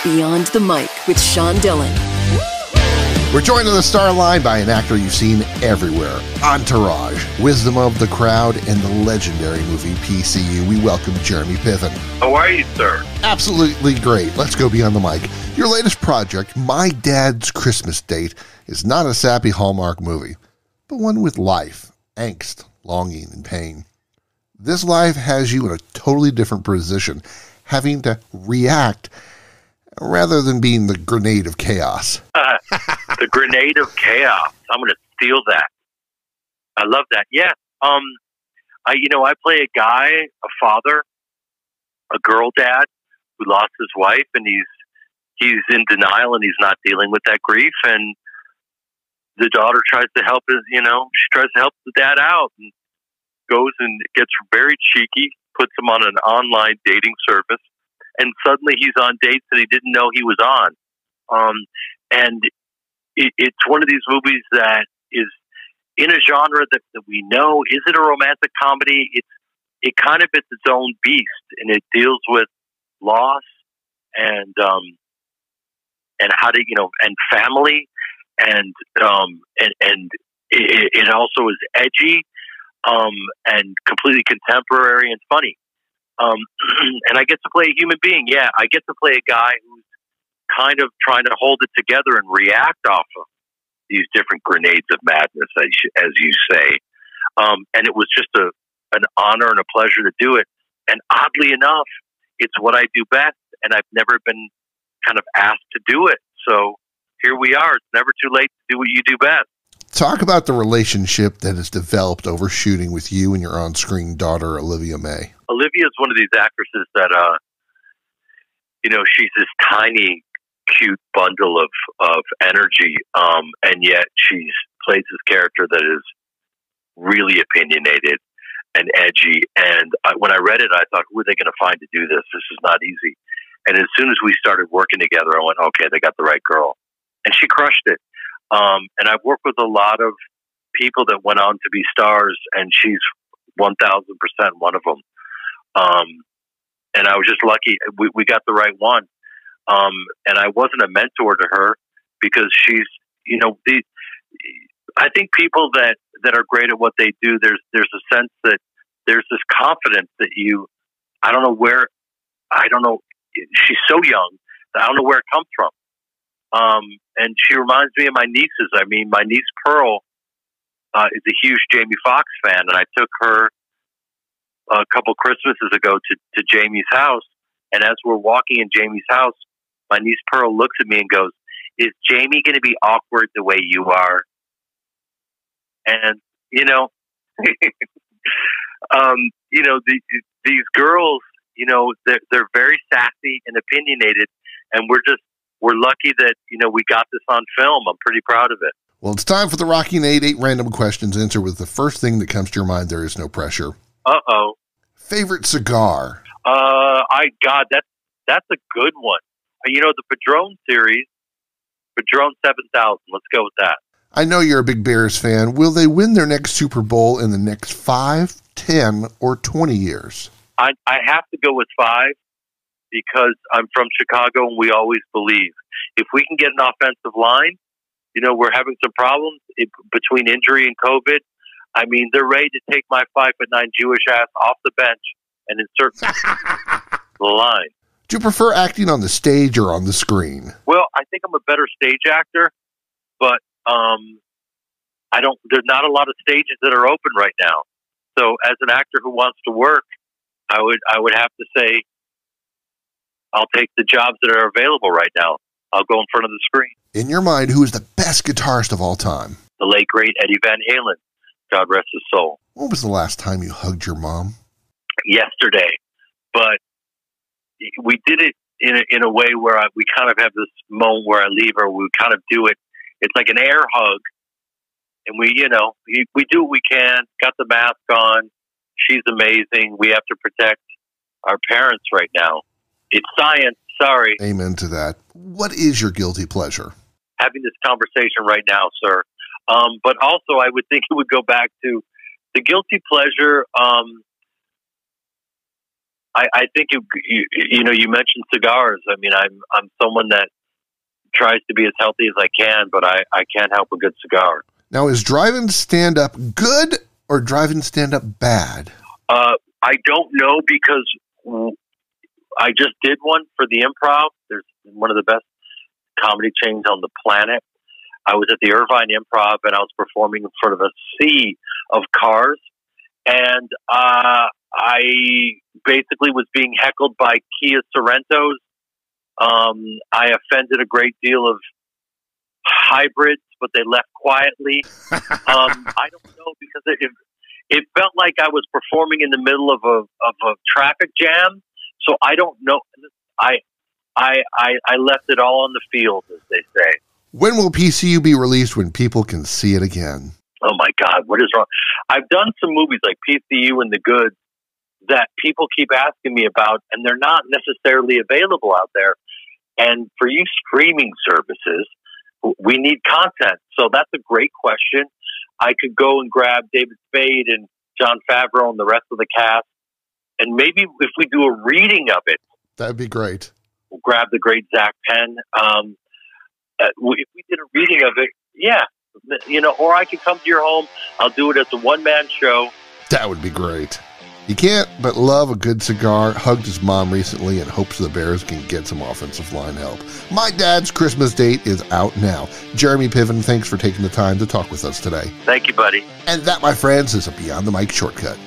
Beyond the Mic with Sean Dillon. We're joined on the star line by an actor you've seen everywhere, Entourage, Wisdom of the Crowd, and the legendary movie PCU. We welcome Jeremy Piven. How are you, sir? Absolutely great. Let's go Beyond the Mic. Your latest project, My Dad's Christmas Date, is not a sappy Hallmark movie, but one with life, angst, longing, and pain. This life has you in a totally different position, having to react rather than being the grenade of chaos. The grenade of chaos. I'm going to steal that. I love that. Yeah. I play a guy, a father, a girl dad who lost his wife, and he's in denial and he's not dealing with that grief. And the daughter tries to help she tries to help the dad out and goes and gets very cheeky, puts him on an online dating service. And suddenly he's on dates that he didn't know he was on. And it's one of these movies that is in a genre that we know. Is it a romantic comedy? It kind of is its own beast, and it deals with loss and how to, and family. And it also is edgy, and completely contemporary and funny. And I get to play a human being. Yeah, I get to play a guy who's kind of trying to hold it together and react off of these different grenades of madness, as you say. And it was just an honor and a pleasure to do it. And oddly enough, it's what I do best, and I've never been kind of asked to do it. So here we are. It's never too late to do what you do best. Talk about the relationship that has developed over shooting with you and your on-screen daughter, Olivia May. Olivia is one of these actresses that, she's this tiny, cute bundle of energy, and yet she plays this character that is really opinionated and edgy. And when I read it, I thought, who are they going to find to do this? This is not easy. And as soon as we started working together, I went, okay, they got the right girl. And she crushed it. And I've worked with a lot of people that went on to be stars, and she's 1,000% one of them. And I was just lucky. We got the right one. And I wasn't a mentor to her because she's, I think people that are great at what they do, there's a sense that there's this confidence that I don't know, she's so young that I don't know where it comes from. And she reminds me of my nieces. I mean, my niece Pearl is a huge Jamie Foxx fan, and I took her a couple Christmases ago to Jamie's house. And as we're walking in Jamie's house, my niece Pearl looks at me and goes, "Is Jamie going to be awkward the way you are?" And these girls, they're very sassy and opinionated, and we're lucky that, we got this on film. I'm pretty proud of it. Well, it's time for the Rocky and 8 random questions. Answer with the first thing that comes to your mind. There is no pressure. Uh-oh. Favorite cigar? That's a good one. The Padron series, Padron 7000. Let's go with that. I know you're a big Bears fan. Will they win their next Super Bowl in the next 5, 10, or 20 years? I have to go with 5. Because I'm from Chicago and we always believe if we can get an offensive line, we're having some problems between injury and COVID. I mean, they're ready to take my 5'9" Jewish ass off the bench and insert the line. Do you prefer acting on the stage or on the screen? Well, I think I'm a better stage actor, but there's not a lot of stages that are open right now. So as an actor who wants to work, I would have to say, I'll take the jobs that are available right now. I'll go in front of the screen. In your mind, who is the best guitarist of all time? The late, great Eddie Van Halen. God rest his soul. When was the last time you hugged your mom? Yesterday. But we did it in a way where we kind of have this moment where I leave her. We kind of do it. It's like an air hug. And we do what we can. Got the mask on. She's amazing. We have to protect our parents right now. It's science. Sorry. Amen to that. What is your guilty pleasure? Having this conversation right now, sir. But also, I would think it would go back to the guilty pleasure. I think you mentioned cigars. I mean, I'm someone that tries to be as healthy as I can, but I can't help a good cigar. Now, is drive-in stand-up good or drive-in stand-up bad? I don't know, because I just did one for the Improv. There's one of the best comedy chains on the planet. I was at the Irvine Improv, and I was performing in front of a sea of cars. And I basically was being heckled by Kia Sorrentos. I offended a great deal of hybrids, but they left quietly. I don't know, because it felt like I was performing in the middle of a traffic jam. So I don't know. I left it all on the field, as they say. When will PCU be released when people can see it again? Oh my God, what is wrong? I've done some movies like PCU and The Goods that people keep asking me about, and they're not necessarily available out there. And for you streaming services, we need content. So that's a great question. I could go and grab David Spade and Jon Favreau and the rest of the cast, and maybe if we do a reading of it, that'd be great. We'll grab the great Zach Penn. If we did a reading of it, yeah, or I could come to your home. I'll do it as a one-man show. That would be great. You can't but love a good cigar. Hugged his mom recently and hopes the Bears can get some offensive line help. My Dad's Christmas Date is out now. Jeremy Piven, thanks for taking the time to talk with us today. Thank you, buddy. And that, my friends, is a Beyond the Mic shortcut.